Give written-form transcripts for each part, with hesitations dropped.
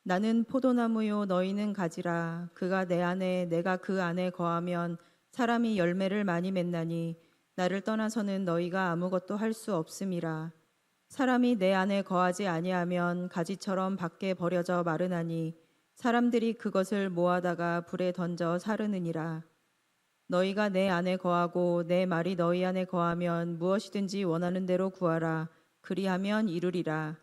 나는 포도나무요 너희는 가지라. 그가 내 안에 내가 그 안에 거하면 사람이 열매를 많이 맺나니 나를 떠나서는 너희가 아무것도 할 수 없음이라. 사람이 내 안에 거하지 아니하면 가지처럼 밖에 버려져 마르나니 사람들이 그것을 모아다가 불에 던져 사르느니라. 너희가 내 안에 거하고 내 말이 너희 안에 거하면 무엇이든지 원하는 대로 구하라. 그리하면 이루리라.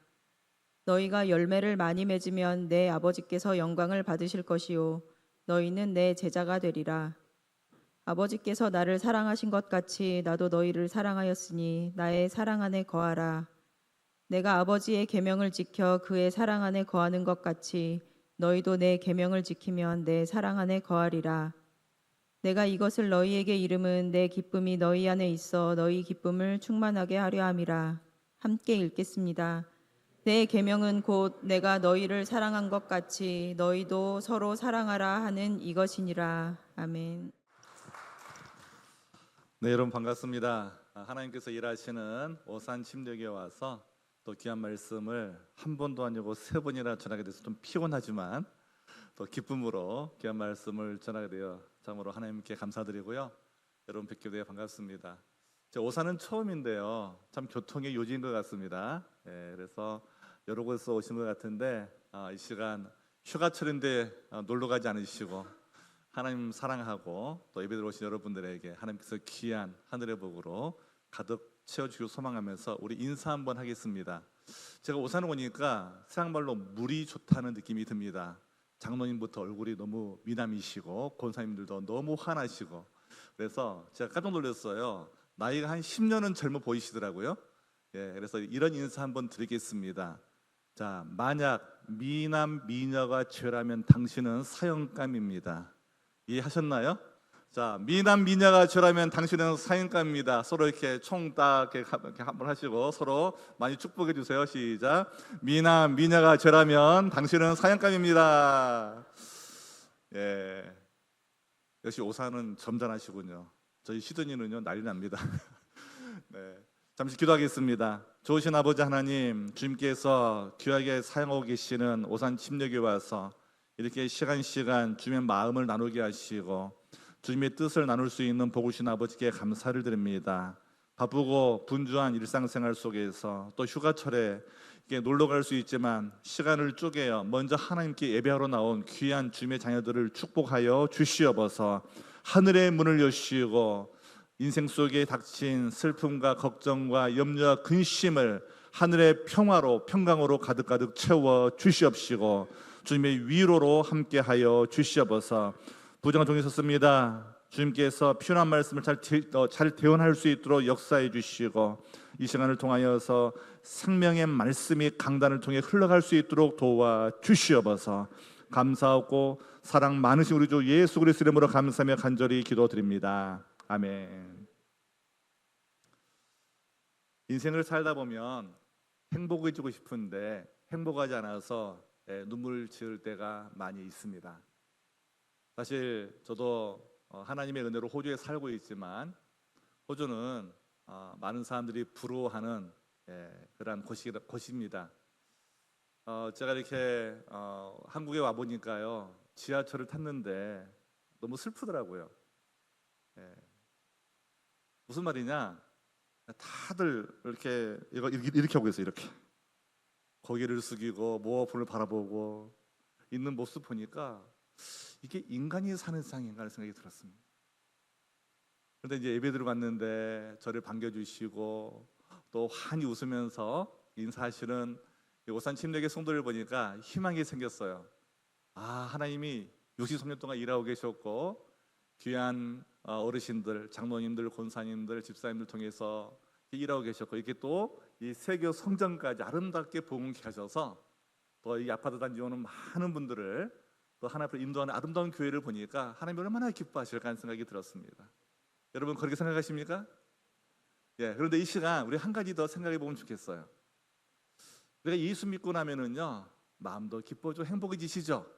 너희가 열매를 많이 맺으면 내 아버지께서 영광을 받으실 것이요 너희는 내 제자가 되리라. 아버지께서 나를 사랑하신 것 같이 나도 너희를 사랑하였으니 나의 사랑 안에 거하라. 내가 아버지의 계명을 지켜 그의 사랑 안에 거하는 것 같이 너희도 내 계명을 지키면 내 사랑 안에 거하리라. 내가 이것을 너희에게 이름은 내 기쁨이 너희 안에 있어 너희 기쁨을 충만하게 하려 함이라. 함께 읽겠습니다. 내 계명은 곧 내가 너희를 사랑한 것 같이 너희도 서로 사랑하라 하는 이것이니라. 아멘. 네, 여러분 반갑습니다. 하나님께서 일하시는 오산 침례교회 와서 또 귀한 말씀을 한 번도 아니고 세 번이나 전하게 돼서 좀 피곤하지만 또 기쁨으로 귀한 말씀을 전하게 되어 참으로 하나님께 감사드리고요. 여러분 뵙게 되어 반갑습니다. 제 오산은 처음인데요. 참 교통의 요지인 것 같습니다. 그래서 여러 곳에서 오신 것 같은데 이 시간 휴가철인데 놀러 가지 않으시고 하나님 사랑하고 또 예배드려 오신 여러분들에게 하나님께서 귀한 하늘의 복으로 가득 채워주기를 소망하면서 우리 인사 한번 하겠습니다. 제가 오산에 오니까 세상말로 물이 좋다는 느낌이 듭니다. 장로님부터 얼굴이 너무 미남이시고 권사님들도 너무 환하시고 그래서 제가 깜짝 놀랐어요. 나이가 한 10년은 젊어 보이시더라고요. 그래서 이런 인사 한번 드리겠습니다. 자, 만약 미남 미녀가 죄라면 당신은 사형감입니다. 이해하셨나요? 자, 미남 미녀가 죄라면 당신은 사형감입니다. 서로 이렇게 총 딱 이렇게 한번 하시고 서로 많이 축복해 주세요. 시작. 미남 미녀가 죄라면 당신은 사형감입니다. 역시 오산은 점잖하시군요. 저희 시드니는요 난리 납니다. 네. 잠시 기도하겠습니다. 좋으신 아버지 하나님, 주님께서 귀하게 사용하고 계시는 오산 침례교회 와서 이렇게 시간 주님의 마음을 나누게 하시고 주님의 뜻을 나눌 수 있는 복을 주신 아버지께 감사를 드립니다. 바쁘고 분주한 일상생활 속에서 또 휴가철에 놀러 갈 수 있지만 시간을 쪼개어 먼저 하나님께 예배하러 나온 귀한 주님의 자녀들을 축복하여 주시옵소서. 하늘의 문을 여시고 인생 속에 닥친 슬픔과 걱정과 염려와 근심을 하늘의 평화로 평강으로 가득 채워 주시옵시고 주님의 위로로 함께하여 주시옵소서. 부정한 종이 섰습니다. 주님께서 필요한 말씀을 잘 대언할 수 있도록 역사해 주시고 이 시간을 통하여서 생명의 말씀이 강단을 통해 흘러갈 수 있도록 도와 주시옵소서. 감사하고 사랑 많으신 우리 주 예수 그리스도 이름으로 감사하며 간절히 기도드립니다. 아멘. 인생을 살다 보면 행복해지고 싶은데 행복하지 않아서 눈물 지을 때가 많이 있습니다. 사실 저도 하나님의 은혜로 호주에 살고 있지만 호주는 많은 사람들이 부러워하는 그런 곳입니다. 제가 이렇게 한국에 와 보니까요 지하철을 탔는데 너무 슬프더라고요. 무슨 말이냐? 다들 이렇게 하고 있어요. 이렇게 고개를 숙이고 모아폰을 바라보고 있는 모습 보니까 이게 인간이 사는 세상인가 하는 생각이 들었습니다. 그런데 이제 예배드리러 갔는데 저를 반겨주시고 또 환히 웃으면서 인사하시는 오산 침례교회 성도를 보니까 희망이 생겼어요. 하나님이 63년 동안 일하고 계셨고 귀한 어르신들, 장로님들, 권사님들, 집사님들 통해서 일하고 계셨고 이렇게 또 이 세교 성전까지 아름답게 복음케 하셔서 또 이 아파트 단지 오는 많은 분들을 또 하나님 앞으로 인도하는 아름다운 교회를 보니까 하나님이 얼마나 기뻐하실까 하는 생각이 들었습니다. 여러분 그렇게 생각하십니까? 그런데 이 시간 우리 한 가지 더 생각해 보면 좋겠어요. 우리가 예수 믿고 나면은요 마음도 기뻐지고 행복해지시죠?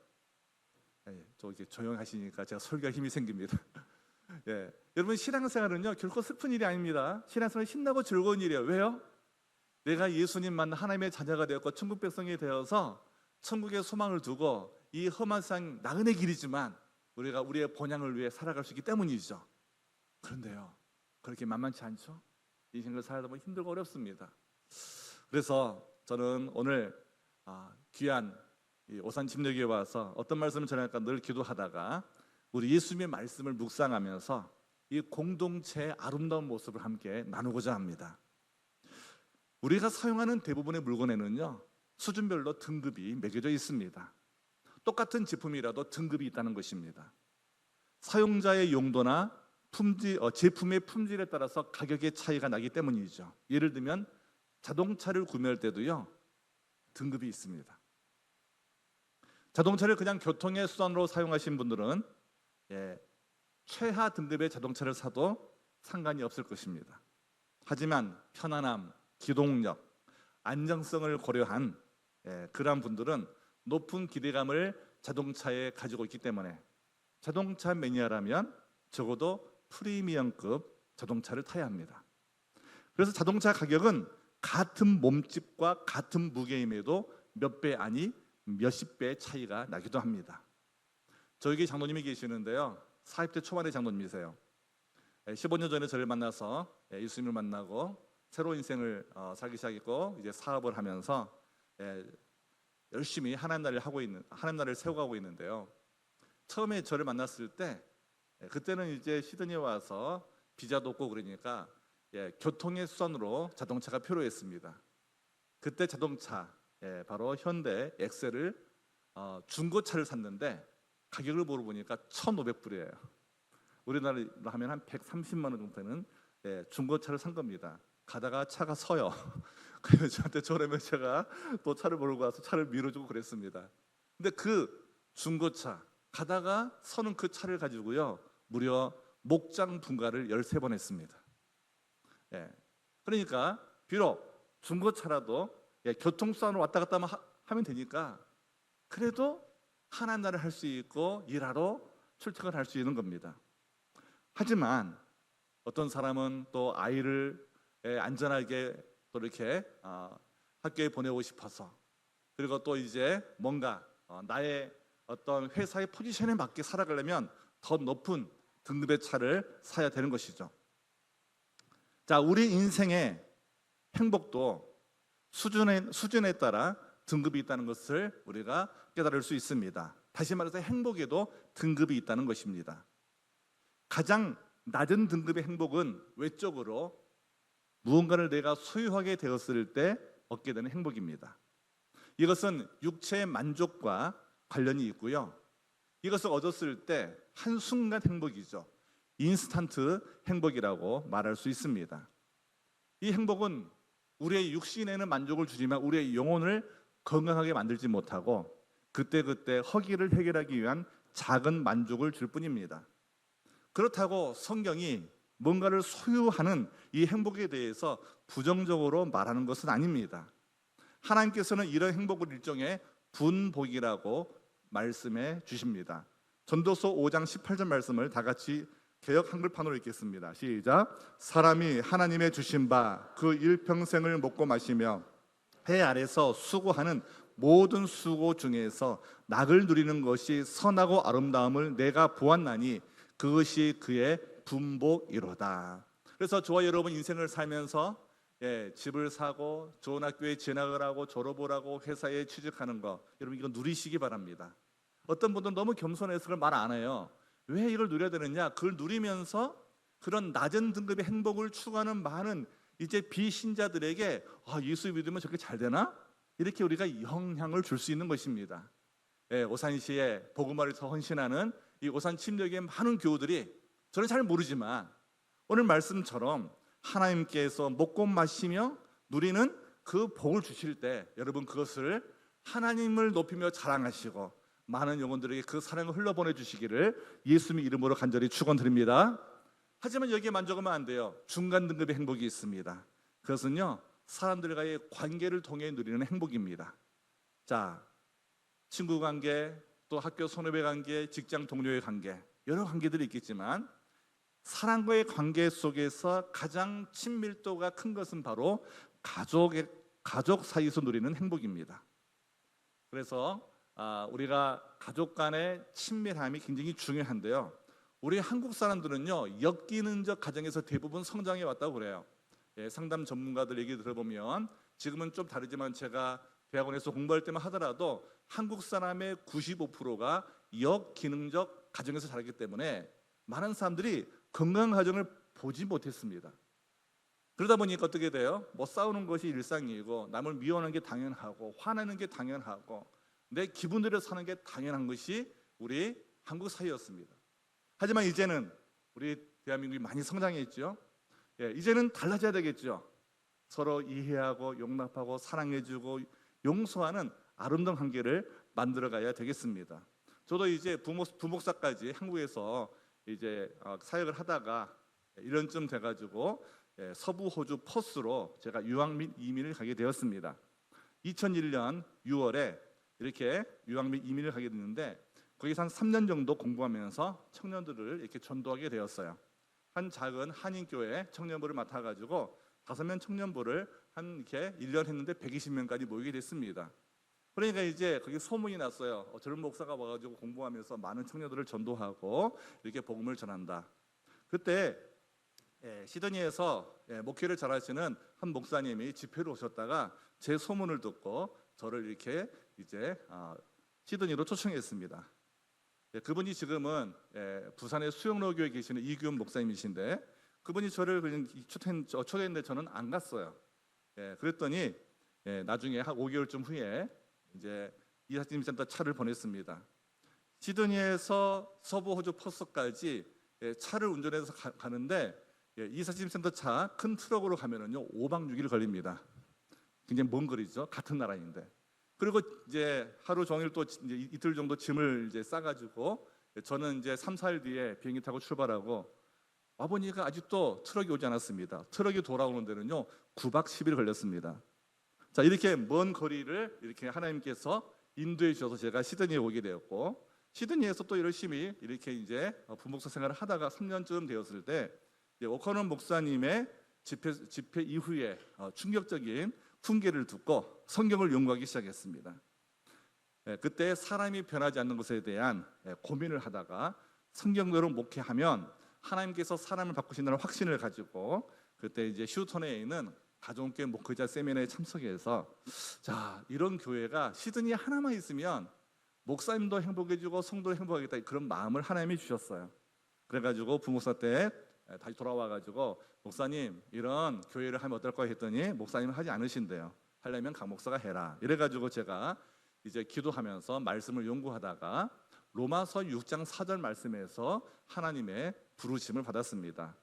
저 이렇게 조용히 하시니까 제가 설교할 힘이 생깁니다. 여러분 신앙생활은요 결코 슬픈 일이 아닙니다. 신앙생활은 신나고 즐거운 일이에요. 왜요? 내가 예수님 만나 하나님의 자녀가 되었고 천국 백성이 되어서 천국의 소망을 두고 이 험한 세상 나그네 길이지만 우리가 우리의 본향을 위해 살아갈 수 있기 때문이죠. 그런데요, 그렇게 만만치 않죠. 인생을 살다 보면 힘들고 어렵습니다. 그래서 저는 오늘 귀한 이 오산 침례교회 와서 어떤 말씀을 전할까 늘 기도하다가 우리 예수님의 말씀을 묵상하면서 이 공동체의 아름다운 모습을 함께 나누고자 합니다. 우리가 사용하는 대부분의 물건에는요, 수준별로 등급이 매겨져 있습니다. 똑같은 제품이라도 등급이 있다는 것입니다. 사용자의 용도나 제품의 품질에 따라서 가격의 차이가 나기 때문이죠. 예를 들면 자동차를 구매할 때도요, 등급이 있습니다. 자동차를 그냥 교통의 수단으로 사용하신 분들은 최하 등급의 자동차를 사도 상관이 없을 것입니다. 하지만 편안함, 기동력, 안정성을 고려한 그러한 분들은 높은 기대감을 자동차에 가지고 있기 때문에 자동차 매니아라면 적어도 프리미엄급 자동차를 타야 합니다. 그래서 자동차 가격은 같은 몸집과 같은 무게임에도 몇 배 아니 몇십 배의 차이가 나기도 합니다. 저에게 장로님이 계시는데요, 40대 초반의 장로님이세요. 15년 전에 저를 만나서 예수님을 만나고 새로운 인생을 살기 시작했고 이제 사업을 하면서 열심히 하나님 나라를 세워가고 있는데요. 처음에 저를 만났을 때 그때는 이제 시드니에 와서 비자도 없고 그러니까 교통의 수단으로 자동차가 필요했습니다. 그때 자동차 바로 현대 엑셀을 중고차를 샀는데 가격을 물어보니까 1,500불이에요. 우리나라로 하면 한 130만 원 정도 되는 중고차를 산 겁니다. 가다가 차가 서요. 그래서 저한테 저러면 제가 또 차를 몰고 가서 차를 밀어주고 그랬습니다. 근데 그 중고차 가다가 서는 그 차를 가지고요, 무려 목장 분가를 13번 했습니다. 그러니까 비록 중고차라도 교통수단으로 왔다 갔다 하면 되니까 그래도 하나님 나라를 할 수 있고 일하러 출퇴근할 수 있는 겁니다. 하지만 어떤 사람은 또 아이를 안전하게 또 이렇게 학교에 보내고 싶어서, 그리고 또 이제 뭔가 나의 어떤 회사의 포지션에 맞게 살아가려면 더 높은 등급의 차를 사야 되는 것이죠. 자, 우리 인생의 행복도 수준에 따라 등급이 있다는 것을 우리가 깨달을 수 있습니다. 다시 말해서 행복에도 등급이 있다는 것입니다. 가장 낮은 등급의 행복은 외적으로 무언가를 내가 소유하게 되었을 때 얻게 되는 행복입니다. 이것은 육체의 만족과 관련이 있고요, 이것을 얻었을 때 한순간 행복이죠. 인스턴트 행복이라고 말할 수 있습니다. 이 행복은 우리의 육신에는 만족을 주지만 우리의 영혼을 건강하게 만들지 못하고 그때그때 허기를 해결하기 위한 작은 만족을 줄 뿐입니다. 그렇다고 성경이 뭔가를 소유하는 이 행복에 대해서 부정적으로 말하는 것은 아닙니다. 하나님께서는 이런 행복을 일종의 분복이라고 말씀해 주십니다. 전도서 5장 18절 말씀을 다 같이 개역 한글판으로 읽겠습니다. 시작. 사람이 하나님의 주신 바 그 일평생을 먹고 마시며 해 아래서 수고하는 모든 수고 중에서 낙을 누리는 것이 선하고 아름다움을 내가 보았나니 그것이 그의 분복이로다. 그래서 저와 여러분 인생을 살면서 집을 사고 좋은 학교에 진학을 하고 졸업을 하고 회사에 취직하는 거, 여러분 이거 누리시기 바랍니다. 어떤 분들은 너무 겸손해서 그걸 말 안 해요. 왜 이걸 누려야 되느냐? 그걸 누리면서 그런 낮은 등급의 행복을 추구하는 많은 이제 비신자들에게 예수 믿으면 저렇게 잘 되나? 이렇게 우리가 영향을 줄 수 있는 것입니다. 오산시에 복음화에서 헌신하는 이 오산 침례교회 많은 교우들이 저는 잘 모르지만 오늘 말씀처럼 하나님께서 먹고 마시며 누리는 그 복을 주실 때 여러분 그것을 하나님을 높이며 자랑하시고 많은 영혼들에게 그 사랑을 흘려보내 주시기를 예수님의 이름으로 간절히 축원드립니다. 하지만 여기에 만족하면 안 돼요. 중간 등급의 행복이 있습니다. 그것은요, 사람들과의 관계를 통해 누리는 행복입니다. 자, 친구 관계, 또 학교 선후배 관계, 직장 동료의 관계, 여러 관계들이 있겠지만 사람과의 관계 속에서 가장 친밀도가 큰 것은 바로 가족 사이에서 누리는 행복입니다. 그래서 우리가 가족 간의 친밀함이 굉장히 중요한데요. 우리 한국 사람들은요, 엮이는적 가정에서 대부분 성장해 왔다고 그래요. 예, 상담 전문가들 얘기 들어보면 지금은 좀 다르지만 제가 대학원에서 공부할 때만 하더라도 한국 사람의 95%가 역기능적 가정에서 자랐기 때문에 많은 사람들이 건강한 가정을 보지 못했습니다. 그러다 보니까 어떻게 돼요? 뭐 싸우는 것이 일상이고 남을 미워하는 게 당연하고 화내는 게 당연하고 내 기분대로 사는 게 당연한 것이 우리 한국 사회였습니다. 하지만 이제는 우리 대한민국이 많이 성장했죠. 예, 이제는 달라져야 되겠죠. 서로 이해하고 용납하고 사랑해주고 용서하는 아름다운 관계를 만들어가야 되겠습니다. 저도 이제 부목사까지 한국에서 이제 사역을 하다가 1년쯤 돼가지고 서부 호주 퍼스로 제가 유학 및 이민을 가게 되었습니다. 2001년 6월에 이렇게 유학 및 이민을 가게 됐는데 거기서 한 3년 정도 공부하면서 청년들을 이렇게 전도하게 되었어요. 한 작은 한인교회 청년부를 맡아가지고 5명 청년부를 한 이렇게 1년 했는데 120명까지 모이게 됐습니다. 그러니까 이제 거기 소문이 났어요. 젊은 목사가 와가지고 공부하면서 많은 청년들을 전도하고 이렇게 복음을 전한다. 그때 시드니에서 목회를 잘하시는 한 목사님이 집회로 오셨다가 제 소문을 듣고 저를 이렇게 이제 시드니로 초청했습니다. 그분이 지금은 부산의 수영로교에 계시는 이규훈 목사님이신데 그분이 저를 그냥 초대했는데 저는 안 갔어요. 그랬더니 나중에 한 5개월쯤 후에 이제 이사짐센터 차를 보냈습니다. 시드니에서 서부 호주 퍼스까지 차를 운전해서 가는데 이사짐센터 차 큰 트럭으로 가면은요 5박 6일 걸립니다. 굉장히 먼 거리죠. 같은 나라인데. 그리고 이제 하루 종일 또 이제 이틀 정도 짐을 이제 싸가지고 저는 이제 3, 4일 뒤에 비행기 타고 출발하고 와보니까 아직도 트럭이 오지 않았습니다. 트럭이 돌아오는 데는요 9박 10일 걸렸습니다. 자, 이렇게 먼 거리를 이렇게 하나님께서 인도해 주셔서 제가 시드니에 오게 되었고 시드니에서 또 열심히 이렇게 이제 부목사 생활을 하다가 3년쯤 되었을 때 오커넌 목사님의 집회 이후에 충격적인 훈계를 듣고 성경을 연구하기 시작했습니다. 그때 사람이 변하지 않는 것에 대한 고민을 하다가 성경대로 목회하면 하나님께서 사람을 바꾸신다는 확신을 가지고 그때 이제 휴턴에 있는 가정교회 목회자 세미나에 참석해서 자, 이런 교회가 시드니 하나만 있으면 목사님도 행복해지고 성도도 행복하겠다 그런 마음을 하나님이 주셨어요. 그래가지고 부목사 때 다시 돌아와가지고 목사님 이런 교회를 하면 어떨까 했더니 목사님은 하지 않으신대요. 하려면 강 목사가 해라. 이래가지고 제가 이제 기도하면서 말씀을 연구하다가 로마서 6장 4절 말씀에서 하나님의 부르심을 받았습니다.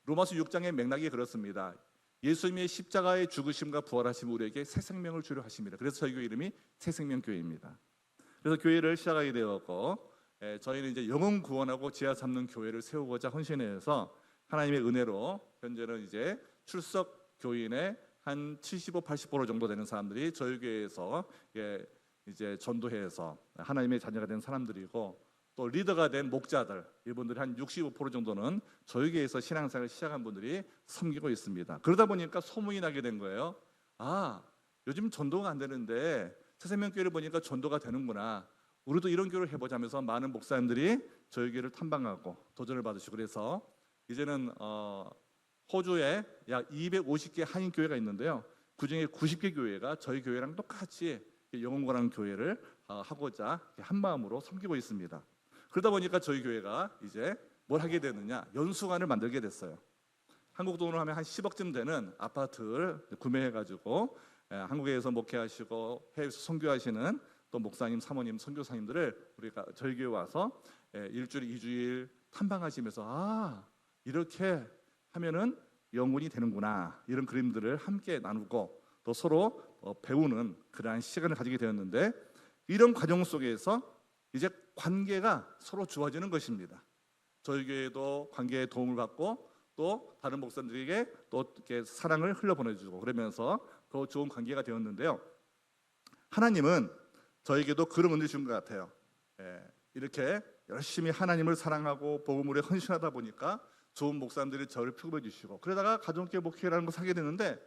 로마서 6장의 맥락이 그렇습니다. 예수님의 십자가의 죽으심과 부활하심 우리에게 새 생명을 주려 하십니다. 그래서 저희 교회 이름이 새생명교회입니다. 그래서 교회를 시작하게 되었고 저희는 이제 영혼 구원하고 지하 삼는 교회를 세우고자 헌신해서 하나님의 은혜로 현재는 이제 출석 교인의 한 75, 80% 정도 되는 사람들이 저희 교회에서 이제 전도해서 하나님의 자녀가 된 사람들이고 또 리더가 된 목자들 이분들이 한 65% 정도는 저희 교회에서 신앙생활을 시작한 분들이 섬기고 있습니다. 그러다 보니까 소문이 나게 된 거예요. 아, 요즘 전도가 안 되는데 새생명교회를 보니까 전도가 되는구나. 우리도 이런 교회를 해보자면서 많은 목사님들이 저희 교회를 탐방하고 도전을 받으시고 그래서 이제는 호주에 약 250개 한인 교회가 있는데요. 그중에 90개 교회가 저희 교회랑 똑같이 영혼관한 교회를 하고자 한 마음으로 섬기고 있습니다. 그러다 보니까 저희 교회가 이제 뭘 하게 되느냐 연수관을 만들게 됐어요. 한국 돈으로 하면 한 10억쯤 되는 아파트를 구매해가지고 한국에서 목회하시고 해외에서 선교하시는 또 목사님, 사모님, 선교사님들을 우리가 저희 교회 와서 일주일, 2주일 탐방하시면서 아 이렇게 하면은 영혼이 되는구나 이런 그림들을 함께 나누고 또 서로 배우는 그러한 시간을 가지게 되었는데 이런 과정 속에서 이제 관계가 서로 좋아지는 것입니다. 저희 교회도 관계에 도움을 받고 또 다른 목사님들에게 또 이렇게 사랑을 흘려보내주고 그러면서 더 좋은 관계가 되었는데요. 하나님은 저에게도 그런 은혜 주신 것 같아요. 이렇게 열심히 하나님을 사랑하고 복음으로 헌신하다 보니까 좋은 목사님들이 저를 표급해 주시고 그러다가 가정교회 목회라는 걸 하게 되는데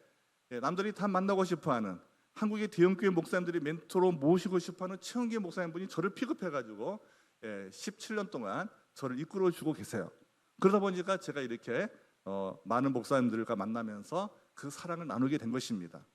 남들이 다 만나고 싶어하는 한국의 대형교회 목사님들이 멘토로 모시고 싶어하는 최원기 목사님분이 저를 픽업해가지고 17년 동안 저를 이끌어주고 계세요. 그러다 보니까 제가 이렇게 많은 목사님들과 만나면서 그 사랑을 나누게 된 것입니다.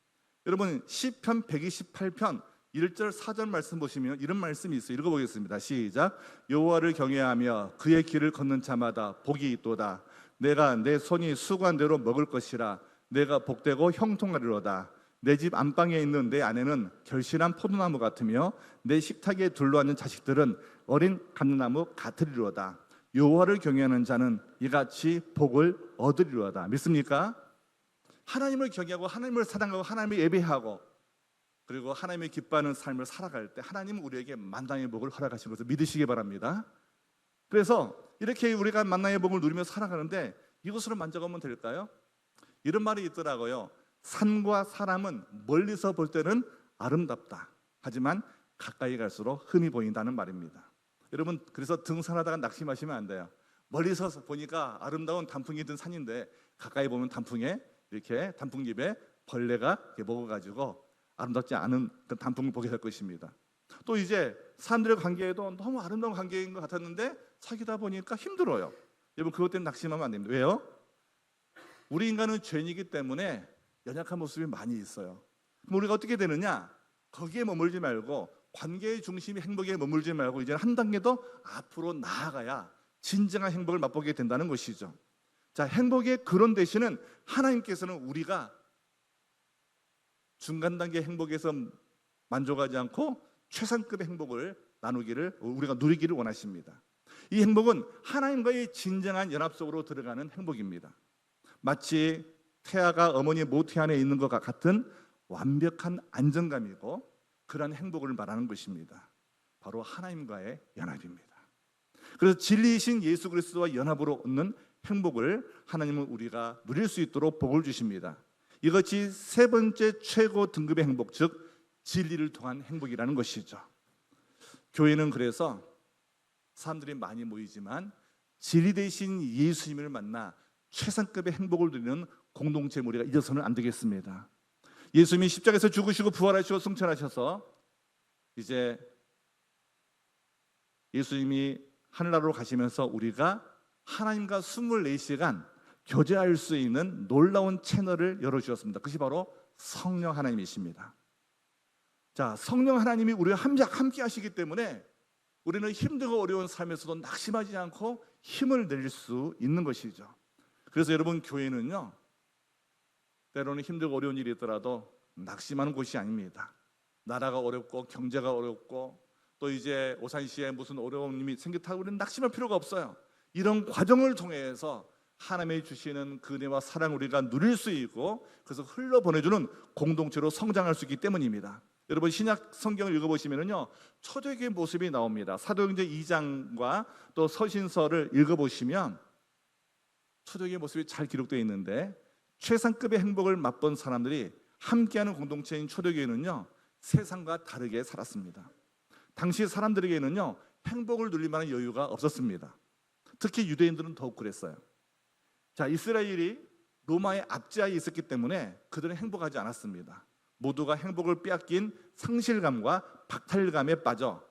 여러분 시편 128편 1절 4절 말씀 보시면 이런 말씀이 있어요. 읽어보겠습니다. 시작. 여호와를 경외하며 그의 길을 걷는 자마다 복이 있도다. 내가 내 손이 수고한 대로 먹을 것이라. 내가 복되고 형통하리로다. 내 집 안방에 있는 내 아내는 결실한 포도나무 같으며 내 식탁에 둘러앉는 자식들은 어린 감나무 같으리로다. 여호와를 경외하는 자는 이같이 복을 얻으리로다. 믿습니까? 하나님을 경외하고 하나님을 사랑하고 하나님을 예배하고 그리고 하나님의 기뻐하는 삶을 살아갈 때 하나님은 우리에게 만당의 복을 허락하시는 것을 믿으시기 바랍니다. 그래서 이렇게 우리가 만당의 복을 누리며 살아가는데 이것으로 만족하면 될까요? 이런 말이 있더라고요. 산과 사람은 멀리서 볼 때는 아름답다. 하지만 가까이 갈수록 흠이 보인다는 말입니다. 여러분 그래서 등산하다가 낙심하시면 안 돼요. 멀리서 보니까 아름다운 단풍이 든 산인데 가까이 보면 단풍에 이렇게 단풍잎에 벌레가 이렇게 먹어가지고 아름답지 않은 그 단풍을 보게 될 것입니다. 또 이제 사람들의 관계에도 너무 아름다운 관계인 것 같았는데 사귀다 보니까 힘들어요. 여러분 그것 때문에 낙심하면 안 됩니다. 왜요? 우리 인간은 죄인이기 때문에 연약한 모습이 많이 있어요. 그럼 우리가 어떻게 되느냐? 거기에 머물지 말고 관계의 중심이 행복에 머물지 말고 이제 한 단계 더 앞으로 나아가야 진정한 행복을 맛보게 된다는 것이죠. 자, 행복의 그런 대신은 하나님께서는 우리가 중간 단계 행복에서 만족하지 않고 최상급의 행복을 나누기를 우리가 누리기를 원하십니다. 이 행복은 하나님과의 진정한 연합 속으로 들어가는 행복입니다. 마치 태아가 어머니 모태 안에 있는 것과 같은 완벽한 안정감이고 그러한 행복을 말하는 것입니다. 바로 하나님과의 연합입니다. 그래서 진리이신 예수 그리스도와 연합으로 얻는 행복을 하나님은 우리가 누릴 수 있도록 복을 주십니다. 이것이 세 번째 최고 등급의 행복, 즉 진리를 통한 행복이라는 것이죠. 교회는 그래서 사람들이 많이 모이지만 진리 대신 예수님을 만나 최상급의 행복을 누리는 공동체에 우리가 잊어서는 안 되겠습니다. 예수님이 십자가에서 죽으시고 부활하시고 승천하셔서 이제 예수님이 하늘나라로 가시면서 우리가 하나님과 24시간 교제할 수 있는 놀라운 채널을 열어주셨습니다. 그것이 바로 성령 하나님이십니다. 자, 성령 하나님이 우리와 함께 하시기 때문에 우리는 힘들고 어려운 삶에서도 낙심하지 않고 힘을 낼 수 있는 것이죠. 그래서 여러분 교회는요, 때로는 힘들고 어려운 일이 있더라도 낙심하는 곳이 아닙니다. 나라가 어렵고 경제가 어렵고 또 이제 오산시에 무슨 어려운 일이 생겼다고 우리는 낙심할 필요가 없어요. 이런 과정을 통해서 하나님이 주시는 그 은혜와 사랑을 우리가 누릴 수 있고 그래서 흘러보내주는 공동체로 성장할 수 있기 때문입니다. 여러분 신약 성경을 읽어보시면요 초대교회의 모습이 나옵니다. 사도행전 2장과 또 서신서를 읽어보시면 초대교회의 모습이 잘 기록되어 있는데 최상급의 행복을 맛본 사람들이 함께하는 공동체인 초대교회는요 세상과 다르게 살았습니다. 당시 사람들에게는요 행복을 누릴 만한 여유가 없었습니다. 특히 유대인들은 더욱 그랬어요. 자, 이스라엘이 로마의 압제하에 있었기 때문에 그들은 행복하지 않았습니다. 모두가 행복을 빼앗긴 상실감과 박탈감에 빠져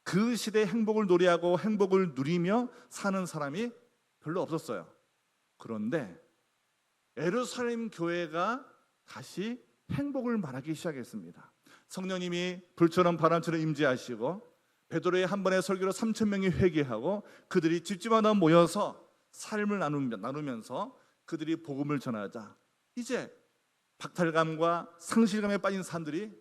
그 시대의 행복을 노래하고 행복을 누리며 사는 사람이 별로 없었어요. 그런데 예루살렘 교회가 다시 행복을 말하기 시작했습니다. 성령님이 불처럼 바람처럼 임재하시고 베드로의 한 번의 설교로 3,000명이 회개하고 그들이 집집마다 모여서 삶을 나누면서 그들이 복음을 전하자 이제 박탈감과 상실감에 빠진 사람들이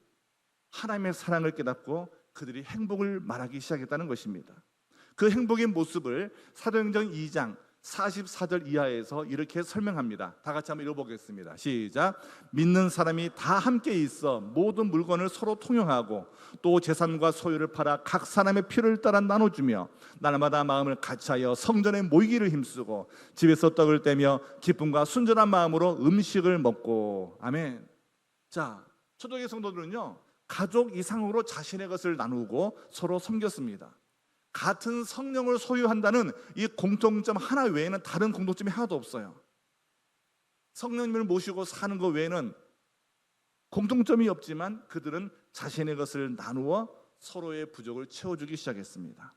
하나님의 사랑을 깨닫고 그들이 행복을 말하기 시작했다는 것입니다. 그 행복의 모습을 사도행전 2장 44절 이하에서 이렇게 설명합니다. 다 같이 한번 읽어보겠습니다. 시작. 믿는 사람이 다 함께 있어 모든 물건을 서로 통용하고 또 재산과 소유를 팔아 각 사람의 필요를 따라 나눠주며 날마다 마음을 같이하여 성전에 모이기를 힘쓰고 집에서 떡을 떼며 기쁨과 순전한 마음으로 음식을 먹고. 아멘. 자, 초대교회 성도들은요 가족 이상으로 자신의 것을 나누고 서로 섬겼습니다. 같은 성령을 소유한다는 이 공통점 하나 외에는 다른 공통점이 하나도 없어요. 성령님을 모시고 사는 것 외에는 공통점이 없지만 그들은 자신의 것을 나누어 서로의 부족을 채워주기 시작했습니다.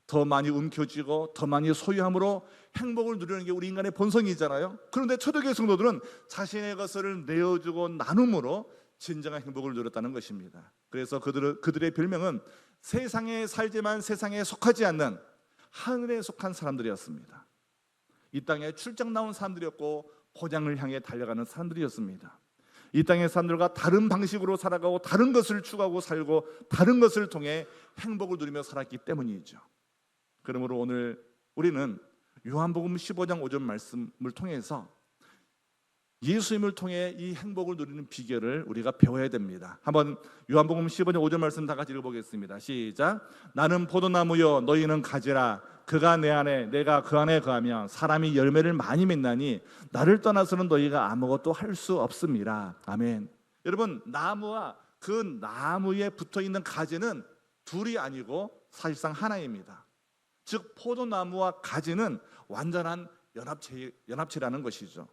더 많이 움켜쥐고 더 많이 소유함으로 행복을 누리는 게 우리 인간의 본성이잖아요. 그런데 초대교회 성도들은 자신의 것을 내어주고 나눔으로 진정한 행복을 누렸다는 것입니다. 그래서 그들의 별명은 세상에 살지만 세상에 속하지 않는 하늘에 속한 사람들이었습니다. 이 땅에 출장 나온 사람들이었고 본향을 향해 달려가는 사람들이었습니다. 이 땅의 사람들과 다른 방식으로 살아가고 다른 것을 추구하고 살고 다른 것을 통해 행복을 누리며 살았기 때문이죠. 그러므로 오늘 우리는 요한복음 15장 5절 말씀을 통해서 예수님을 통해 이 행복을 누리는 비결을 우리가 배워야 됩니다. 한번 요한복음 15장 5절 말씀 다 같이 읽어보겠습니다. 시작. 나는 포도나무요 너희는 가지라. 그가 내 안에 내가 그 안에 거하면 사람이 열매를 많이 맺나니 나를 떠나서는 너희가 아무것도 할 수 없습니다. 아멘. 여러분, 나무와 그 나무에 붙어있는 가지는 둘이 아니고 사실상 하나입니다. 즉 포도나무와 가지는 완전한 연합체라는 것이죠.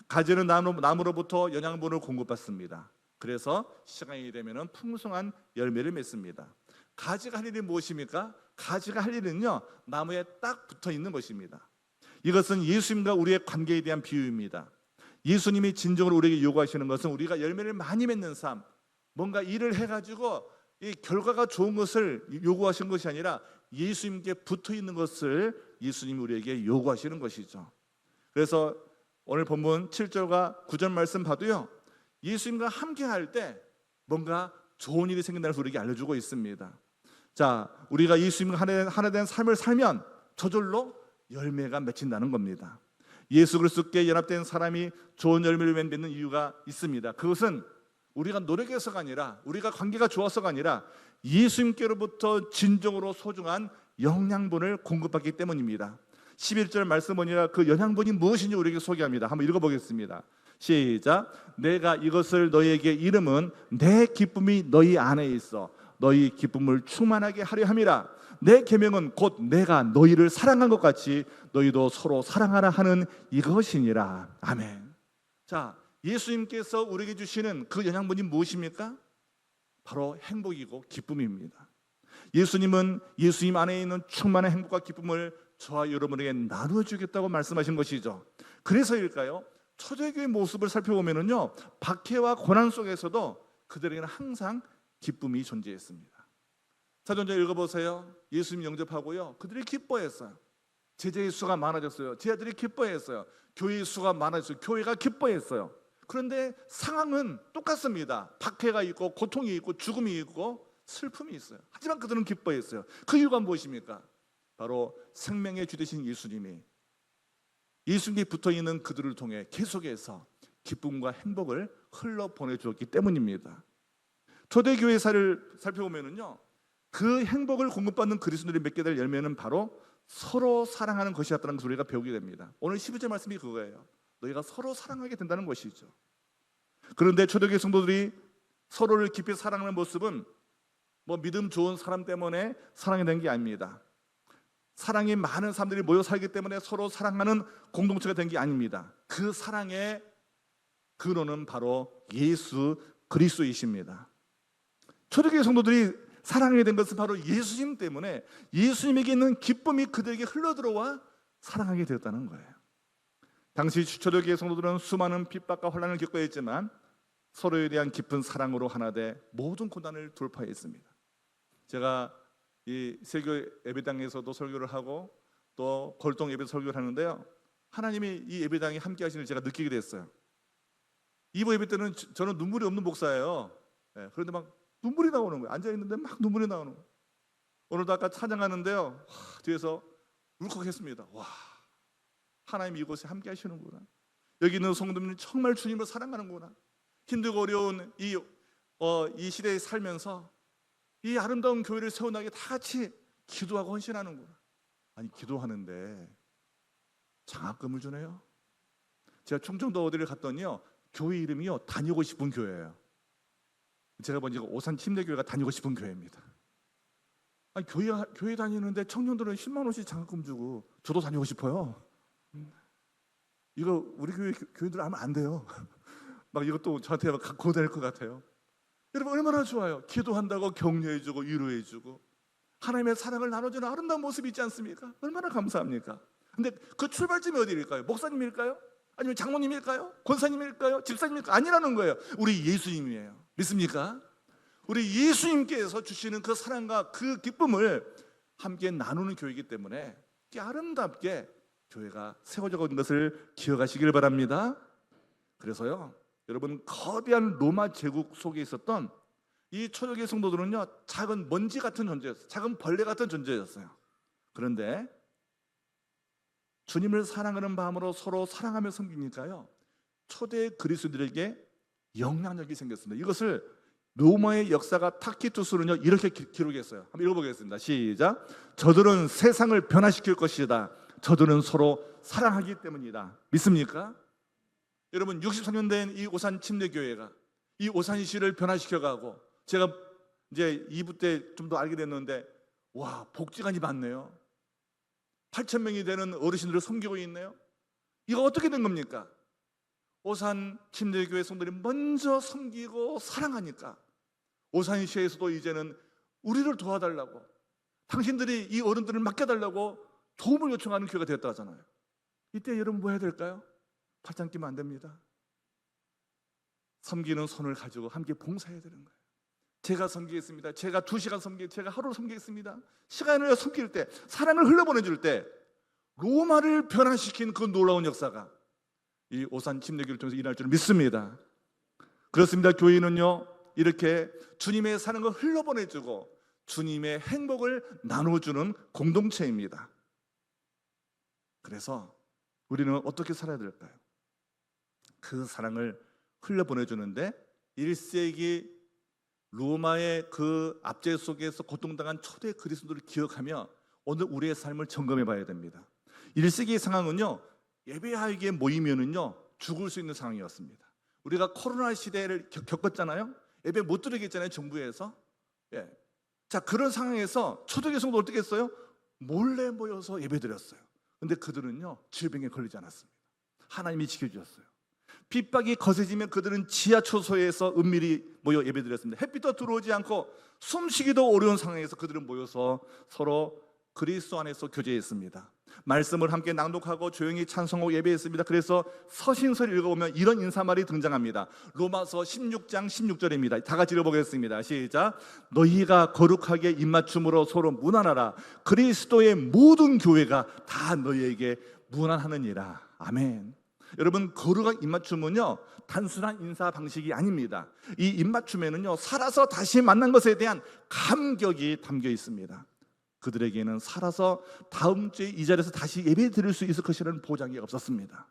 가지는 나무로부터 영양분을 공급받습니다. 그래서 시간이 되면 풍성한 열매를 맺습니다. 가지가 할 일이 무엇입니까? 가지가 할 일은요, 나무에 딱 붙어 있는 것입니다. 이것은 예수님과 우리의 관계에 대한 비유입니다. 예수님이 진정으로 우리에게 요구하시는 것은 우리가 열매를 많이 맺는 삶, 뭔가 일을 해가지고 이 결과가 좋은 것을 요구하시는 것이 아니라 예수님께 붙어 있는 것을 예수님이 우리에게 요구하시는 것이죠. 그래서 오늘 본문 7절과 9절 말씀 봐도요, 예수님과 함께 할 때 뭔가 좋은 일이 생긴다는 것을 우리에게 알려주고 있습니다. 자, 우리가 예수님과 하나 된 삶을 살면 저절로 열매가 맺힌다는 겁니다. 예수 그리스도께 연합된 사람이 좋은 열매를 맺는 이유가 있습니다. 그것은 우리가 노력해서가 아니라, 우리가 관계가 좋아서가 아니라 예수님께로부터 진정으로 소중한 영양분을 공급받기 때문입니다. 11절 말씀 보니까 그 영양분이 무엇인지 우리에게 소개합니다. 한번 읽어보겠습니다. 시작. 내가 이것을 너희에게 이름은 내 기쁨이 너희 안에 있어 너희 기쁨을 충만하게 하려 함이라. 내 계명은 곧 내가 너희를 사랑한 것 같이 너희도 서로 사랑하라 하는 이것이니라. 아멘. 자, 예수님께서 우리에게 주시는 그 영양분이 무엇입니까? 바로 행복이고 기쁨입니다. 예수님은 예수님 안에 있는 충만한 행복과 기쁨을 저와 여러분에게 나누어 주겠다고 말씀하신 것이죠. 그래서일까요? 초대교회의 모습을 살펴보면요, 박해와 고난 속에서도 그들에게는 항상 기쁨이 존재했습니다. 사도행전 읽어보세요. 예수님 영접하고요, 그들이 기뻐했어요. 제자의 수가 많아졌어요. 제자들이 기뻐했어요. 교회의 수가 많아졌어요. 교회가 기뻐했어요. 그런데 상황은 똑같습니다. 박해가 있고 고통이 있고 죽음이 있고 슬픔이 있어요. 하지만 그들은 기뻐했어요. 그 이유가 무엇입니까? 바로 생명의 주 되신 예수님이 예수님께 붙어있는 그들을 통해 계속해서 기쁨과 행복을 흘러보내주었기 때문입니다. 초대교회사를 살펴보면요, 그 행복을 공급받는 그리스도인들이 맺게 될 열매는 바로 서로 사랑하는 것이었다는 것을 우리가 배우게 됩니다. 오늘 12절 말씀이 그거예요. 너희가 서로 사랑하게 된다는 것이죠. 그런데 초대교회 성도들이 서로를 깊이 사랑하는 모습은 뭐 믿음 좋은 사람 때문에 사랑이 된 게 아닙니다. 사랑이 많은 사람들이 모여 살기 때문에 서로 사랑하는 공동체가 된 게 아닙니다. 그 사랑의 근원은 바로 예수 그리스도이십니다. 초대교회 성도들이 사랑하게 된 것은 바로 예수님 때문에 예수님에게 있는 기쁨이 그들에게 흘러들어와 사랑하게 되었다는 거예요. 당시 초대교회 성도들은 수많은 핍박과 혼란을 겪어야 했지만 서로에 대한 깊은 사랑으로 하나 돼 모든 고난을 돌파했습니다. 제가 이 세교 예배당에서도 설교를 하고 또 골동 예배 설교를 하는데요, 하나님이 이 예배당에 함께 하시는 제가 느끼게 됐어요. 이번 예배 때는 저는 눈물이 없는 목사예요. 그런데 막 눈물이 나오는 거예요. 앉아있는데 막 눈물이 나오는 거예요. 오늘도 아까 찬양하는데요, 뒤에서 울컥했습니다. 와, 하나님이 이곳에 함께 하시는구나. 여기 있는 성도들이 정말 주님을 사랑하는구나. 힘들고 어려운 이 시대에 살면서 이 아름다운 교회를 세워나가게 다 같이 기도하고 헌신하는구나. 아니, 기도하는데 장학금을 주네요. 제가 충청도 어디를 갔더니요, 교회 이름이요, 다니고 싶은 교회예요. 제가 보니까 오산 침례교회가 다니고 싶은 교회입니다. 아니, 교회 다니는데 청년들은 10만 원씩 장학금 주고 저도 다니고 싶어요. 이거 우리 교회들 하면 안 돼요. 막 이것도 저한테 막 갖고 다닐 것 같아요. 여러분 얼마나 좋아요. 기도한다고 격려해주고 위로해주고 하나님의 사랑을 나눠주는 아름다운 모습이 있지 않습니까? 얼마나 감사합니까? 근데 그 출발점이 어디일까요? 목사님일까요? 아니면 장모님일까요? 권사님일까요? 집사님일까요? 아니라는 거예요. 우리 예수님이에요. 믿습니까? 우리 예수님께서 주시는 그 사랑과 그 기쁨을 함께 나누는 교회이기 때문에 아름답게 교회가 세워져 있는 것을 기억하시길 바랍니다. 그래서요, 여러분 거대한 로마 제국 속에 있었던 이 초대교회 성도들은요, 작은 먼지 같은 존재였어요. 작은 벌레 같은 존재였어요. 그런데 주님을 사랑하는 마음으로 서로 사랑하며 섬기니까요, 초대 그리스도들에게 영향력이 생겼습니다. 이것을 로마의 역사가 타키투스는요 이렇게 기록했어요. 한번 읽어보겠습니다. 시작. 저들은 세상을 변화시킬 것이다. 저들은 서로 사랑하기 때문이다. 믿습니까? 여러분 63년 된 이 오산 침례교회가 이 오산시를 변화시켜가고, 제가 이제 2부 때 좀 더 알게 됐는데, 와, 복지관이 많네요. 8,000명이 되는 어르신들을 섬기고 있네요. 이거 어떻게 된 겁니까? 오산 침례교회 성도들이 먼저 섬기고 사랑하니까 오산시에서도 이제는 우리를 도와달라고, 당신들이 이 어른들을 맡겨달라고 도움을 요청하는 교회가 되었다 하잖아요. 이때 여러분 뭐 해야 될까요? 팔짱 끼면 안 됩니다. 섬기는 손을 가지고 함께 봉사해야 되는 거예요. 제가 섬기겠습니다. 제가 2시간 섬기겠습니다. 제가 하루 섬기겠습니다. 시간을 섬길 때, 사랑을 흘려보내줄 때 로마를 변화시킨 그 놀라운 역사가 이 오산 침례교회를 통해서 일어날 줄 믿습니다. 그렇습니다. 교회는요 이렇게 주님의 사랑을 흘려보내주고 주님의 행복을 나눠주는 공동체입니다. 그래서 우리는 어떻게 살아야 될까요? 그 사랑을 흘려보내주는데 1세기 로마의 그 압제 속에서 고통당한 초대 그리스도를 기억하며 오늘 우리의 삶을 점검해 봐야 됩니다. 1세기의 상황은요, 예배하기에 모이면은요 죽을 수 있는 상황이었습니다. 우리가 코로나 시대를 겪었잖아요. 예배 못 드리게 했잖아요, 정부에서. 예. 자, 그런 상황에서 초대교회 성도 어떻게 했어요? 몰래 모여서 예배 드렸어요. 근데 그들은요 질병에 걸리지 않았습니다. 하나님이 지켜주셨어요. 핍박이 거세지면 그들은 지하초소에서 은밀히 모여 예배드렸습니다. 햇빛도 들어오지 않고 숨쉬기도 어려운 상황에서 그들은 모여서 서로 그리스도 안에서 교제했습니다. 말씀을 함께 낭독하고 조용히 찬송하고 예배했습니다. 그래서 서신서를 읽어보면 이런 인사말이 등장합니다. 로마서 16장 16절입니다. 다 같이 읽어보겠습니다. 시작. 너희가 거룩하게 입맞춤으로 서로 문안하라. 그리스도의 모든 교회가 다 너희에게 문안하느니라. 아멘. 여러분, 거룩한 입맞춤은요 단순한 인사 방식이 아닙니다. 이 입맞춤에는요 살아서 다시 만난 것에 대한 감격이 담겨 있습니다. 그들에게는 살아서 다음 주에 이 자리에서 다시 예배 드릴 수 있을 것이라는 보장이 없었습니다.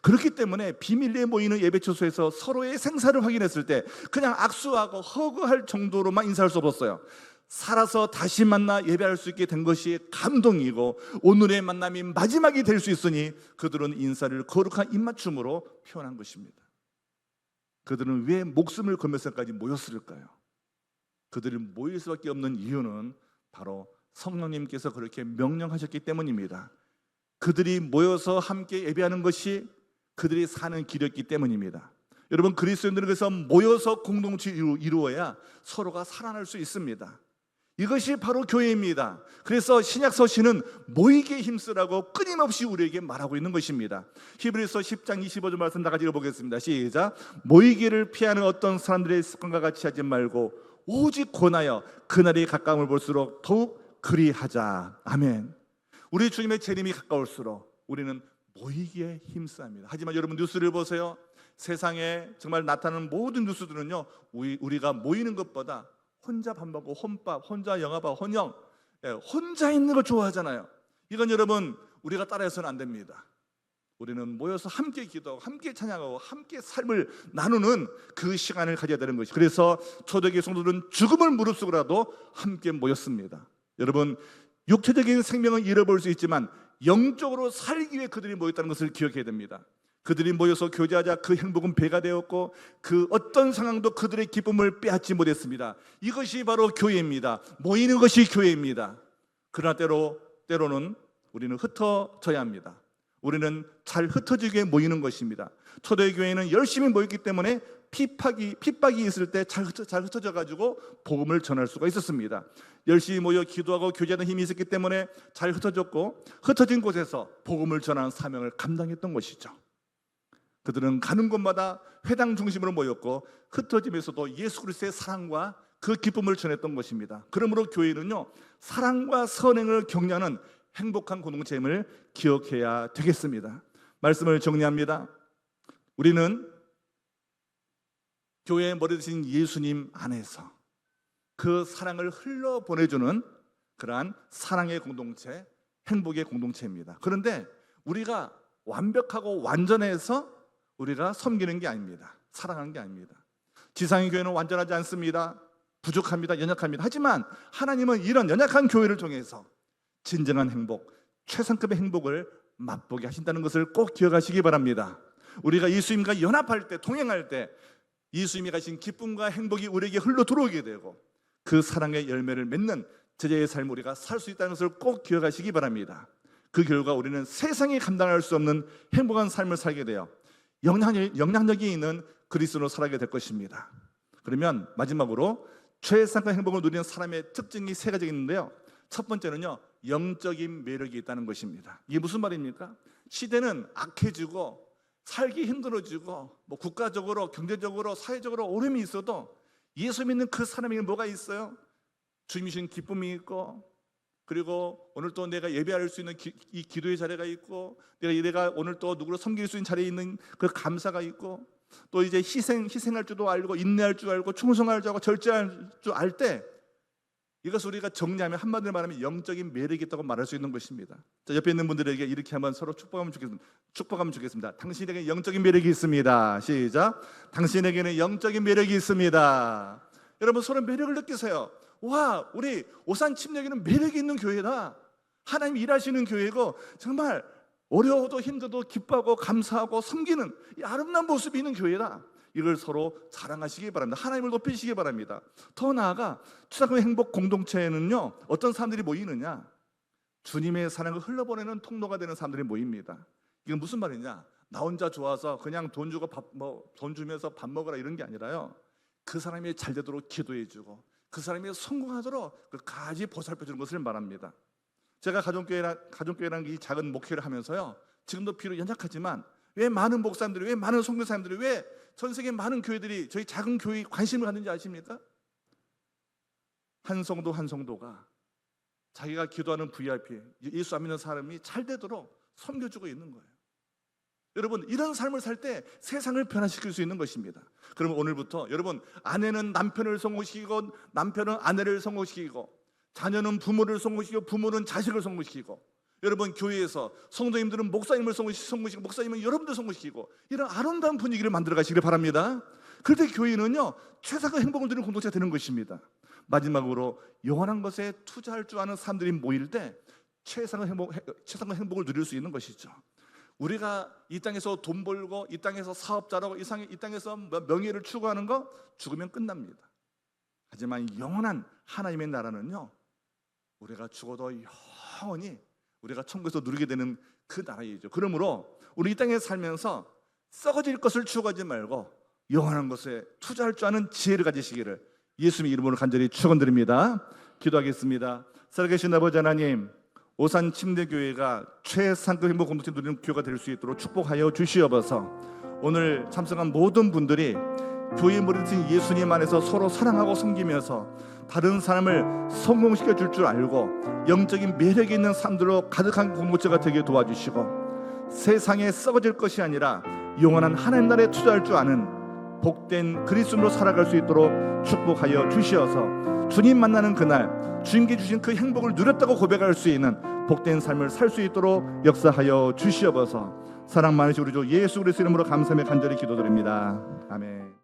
그렇기 때문에 비밀리에 모이는 예배 처소에서 서로의 생사를 확인했을 때 그냥 악수하고 허그할 정도로만 인사할 수 없었어요. 살아서 다시 만나 예배할 수 있게 된 것이 감동이고 오늘의 만남이 마지막이 될 수 있으니 그들은 인사를 거룩한 입맞춤으로 표현한 것입니다. 그들은 왜 목숨을 걸면서까지 모였을까요? 그들이 모일 수밖에 없는 이유는 바로 성령님께서 그렇게 명령하셨기 때문입니다. 그들이 모여서 함께 예배하는 것이 그들이 사는 길이었기 때문입니다. 여러분, 그리스도인들은 그래서 모여서 공동체 이루어야 서로가 살아날 수 있습니다. 이것이 바로 교회입니다. 그래서 신약 서신은 모이게 힘쓰라고 끊임없이 우리에게 말하고 있는 것입니다. 히브리서 10장 25절 말씀 다 같이 읽어보겠습니다. 시작. 모이기를 피하는 어떤 사람들의 습관과 같이 하지 말고 오직 권하여 그날이 가까움을 볼수록 더욱 그리하자. 아멘. 우리 주님의 재림이 가까울수록 우리는 모이기에 힘써야 합니다. 하지만 여러분, 뉴스를 보세요. 세상에 정말 나타나는 모든 뉴스들은요 우리가 모이는 것보다 혼자 밥 먹고 혼밥, 혼자 영화 봐, 혼영, 혼자 있는 걸 좋아하잖아요. 이건 여러분 우리가 따라해서는 안 됩니다. 우리는 모여서 함께 기도하고 함께 찬양하고 함께 삶을 나누는 그 시간을 가져야 되는 것이. 그래서 초대교회 성도들은 죽음을 무릅쓰고라도 함께 모였습니다. 여러분, 육체적인 생명은 잃어버릴 수 있지만 영적으로 살기 위해 그들이 모였다는 것을 기억해야 됩니다. 그들이 모여서 교제하자 그 행복은 배가 되었고 그 어떤 상황도 그들의 기쁨을 빼앗지 못했습니다. 이것이 바로 교회입니다. 모이는 것이 교회입니다. 그러나 때로는 우리는 흩어져야 합니다. 우리는 잘 흩어지게 모이는 것입니다. 초대의 교회는 열심히 모였기 때문에 핍박이 있을 때 잘 흩어져 가지고 복음을 전할 수가 있었습니다. 열심히 모여 기도하고 교제하는 힘이 있었기 때문에 잘 흩어졌고, 흩어진 곳에서 복음을 전하는 사명을 감당했던 것이죠. 그들은 가는 곳마다 회당 중심으로 모였고, 흩어지면서도 예수 그리스도의 사랑과 그 기쁨을 전했던 것입니다. 그러므로 교회는요, 사랑과 선행을 격려하는 행복한 공동체임을 기억해야 되겠습니다. 말씀을 정리합니다. 우리는 교회의 머리 되신 예수님 안에서 그 사랑을 흘러보내주는 그러한 사랑의 공동체, 행복의 공동체입니다. 그런데 우리가 완벽하고 완전해서 우리가 섬기는 게 아닙니다. 사랑하는 게 아닙니다. 지상의 교회는 완전하지 않습니다. 부족합니다. 연약합니다. 하지만 하나님은 이런 연약한 교회를 통해서 진정한 행복, 최상급의 행복을 맛보게 하신다는 것을 꼭 기억하시기 바랍니다. 우리가 예수님과 연합할 때, 동행할 때 예수님이 가신 기쁨과 행복이 우리에게 흘러 들어오게 되고, 그 사랑의 열매를 맺는 제자의 삶을 우리가 살 수 있다는 것을 꼭 기억하시기 바랍니다. 그 결과 우리는 세상이 감당할 수 없는 행복한 삶을 살게 되어 영향력이 있는 그리스도로 살아가게 될 것입니다. 그러면 마지막으로 최상급 행복을 누리는 사람의 특징이 세 가지가 있는데요. 첫 번째는요, 영적인 매력이 있다는 것입니다. 이게 무슨 말입니까? 시대는 악해지고 살기 힘들어지고, 국가적으로, 경제적으로, 사회적으로 어려움이 있어도 예수 믿는 그 사람에게 뭐가 있어요? 주님이 주신 기쁨이 있고, 그리고 오늘 또 내가 예배할 수 있는 이 기도의 자리가 있고, 내가 오늘 또 누구를 섬길 수 있는 자리에 있는 그 감사가 있고, 또 이제 희생할 줄도 알고, 인내할 줄 알고, 충성할 줄 알고, 절제할 줄 알 때, 이것을 우리가 정리하면, 한마디로 말하면 영적인 매력이 있다고 말할 수 있는 것입니다. 자, 옆에 있는 분들에게 이렇게 한번 서로 축복하면 좋겠습니다. 당신에게 영적인 매력이 있습니다. 시작. 당신에게는 영적인 매력이 있습니다. 여러분, 서로 매력을 느끼세요. 와, 우리 오산 침례교회는 매력이 있는 교회다. 하나님 일하시는 교회고, 정말 어려워도 힘들어도 기뻐하고 감사하고 섬기는 이 아름다운 모습이 있는 교회다. 이걸 서로 자랑하시기 바랍니다. 하나님을 높이시기 바랍니다. 더 나아가 최상급 행복 공동체에는요, 어떤 사람들이 모이느냐? 주님의 사랑을 흘러보내는 통로가 되는 사람들이 모입니다. 이건 무슨 말이냐? 나 혼자 좋아서 그냥 돈 주고 돈 주면서 밥 먹으라 이런 게 아니라요, 그 사람이 잘 되도록 기도해주고, 그 사람이 성공하도록 끝까지 보살펴주는 것을 말합니다. 제가 가족교회라는 이 작은 목회를 하면서요, 지금도 비록 연약하지만 왜 많은 목사님들이, 왜 많은 선교사님들이, 왜 전 세계 많은 교회들이 저희 작은 교회에 관심을 갖는지 아십니까? 한 성도가 자기가 기도하는 VIP, 예수 안 믿는 사람이 잘 되도록 섬겨주고 있는 거예요. 여러분, 이런 삶을 살 때 세상을 변화시킬 수 있는 것입니다. 그러면 오늘부터 여러분, 아내는 남편을 성공시키고, 남편은 아내를 성공시키고, 자녀는 부모를 성공시키고, 부모는 자식을 성공시키고, 여러분 교회에서 성도님들은 목사님을 성공시키고, 목사님은 여러분들 성공시키고, 이런 아름다운 분위기를 만들어 가시길 바랍니다. 그럴 때 교회는요, 최상급 행복을 누리는 공동체가 되는 것입니다. 마지막으로 영원한 것에 투자할 줄 아는 사람들이 모일 때 최상급 행복을 누릴 수 있는 것이죠. 우리가 이 땅에서 돈 벌고, 이 땅에서 사업 잘하고, 이 땅에서 명예를 추구하는 거 죽으면 끝납니다. 하지만 영원한 하나님의 나라는요, 우리가 죽어도 영원히 우리가 천국에서 누리게 되는 그 나라이죠. 그러므로 우리 이 땅에 살면서 썩어질 것을 추구하지 말고 영원한 것에 투자할 줄 아는 지혜를 가지시기를 예수님의 이름으로 간절히 축원드립니다. 기도하겠습니다. 살아계신 아버지 하나님, 오산 침례교회가 최상급 행복 공동체 누리는 교회가 될 수 있도록 축복하여 주시옵소서. 오늘 참석한 모든 분들이 교회의 머리 되신 예수님 안에서 서로 사랑하고 섬기면서 다른 사람을 성공시켜 줄 줄 알고 영적인 매력이 있는 사람들로 가득한 공동체가 되게 도와주시고, 세상에 썩어질 것이 아니라 영원한 하나님 나라에 투자할 줄 아는 복된 그리스도로 살아갈 수 있도록 축복하여 주시어서, 주님 만나는 그날 주님께 주신 그 행복을 누렸다고 고백할 수 있는 복된 삶을 살 수 있도록 역사하여 주시옵소서. 사랑 많으신 우리 주 예수 그리스도 이름으로 감사하며 간절히 기도드립니다. 아멘.